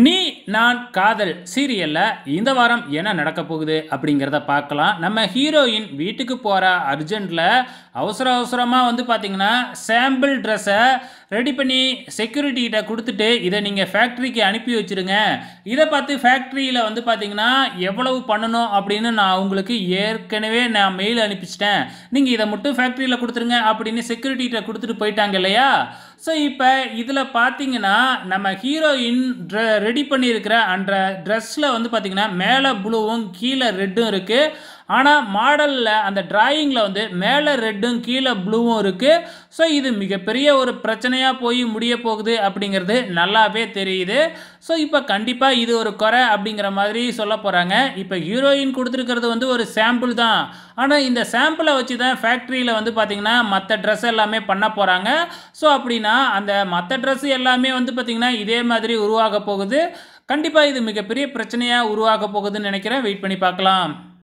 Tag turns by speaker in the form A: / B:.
A: நீ நான் காதல் சீரியல்ல இந்த வாரம் என்ன நடக்க போகுது அப்படிங்கிறத பார்க்கலாம். நம்ம ஹீரோயின் வீட்டுக்கு போற அர்ஜென்ட்ல அவசர அவசரமா பார்த்தீங்கன்னா சாம்பிள் ட்ரெஸ்ஸை ரெடி பண்ணி செக்யூரிட்டி கிட்ட கொடுத்துட்டு இதை நீங்கள் ஃபேக்ட்ரிக்கு அனுப்பி வச்சிருங்க. இதை பார்த்து ஃபேக்ட்ரியில் பார்த்தீங்கன்னா எவ்வளவு பண்ணணும் அப்படின்னு நான் உங்களுக்கு ஏற்கனவே நான் மெயில் அனுப்பிச்சிட்டேன். நீங்கள் இதை மட்டும் ஃபேக்ட்ரியில் கொடுத்துருங்க அப்படின்னு செக்யூரிட்டி கிட்ட கொடுத்துட்டு போயிட்டாங்க இல்லையா. ஸோ இப்போ இதில் பார்த்தீங்கன்னா நம்ம ஹீரோயின் ரெடி பண்ணியிருக்கிற அந்த ட்ரெஸ்ஸில் பார்த்தீங்கன்னா மேலே ப்ளூவும் கீழே ரெட்டும் இருக்குது. ஆனால் மாடலில் அந்த டிராயிங்கில் மேலே ரெட்டும் கீழே ப்ளூவும் இருக்குது. ஸோ இது மிகப்பெரிய ஒரு பிரச்சனையாக போய் முடிய போகுது அப்படிங்கிறது நல்லாவே தெரியுது. ஸோ இப்போ கண்டிப்பாக இது ஒரு குறை அப்படிங்கிற மாதிரி சொல்ல போகிறாங்க. இப்போ ஹீரோயின் கொடுத்துருக்கிறது ஒரு சாம்பிள் தான். ஆனால் இந்த சாம்பிளை வச்சு தான் ஃபேக்ட்ரியில் பார்த்தீங்கன்னா மற்ற ட்ரெஸ் எல்லாமே பண்ண போகிறாங்க. ஸோ அப்படின்னா அந்த மற்ற ட்ரெஸ் எல்லாமே பார்த்தீங்கன்னா இதே மாதிரி உருவாக போகுது. கண்டிப்பாக இது மிகப்பெரிய பிரச்சனையாக உருவாக போகுதுன்னு நினைக்கிறேன். வெயிட் பண்ணி பார்க்கலாம்.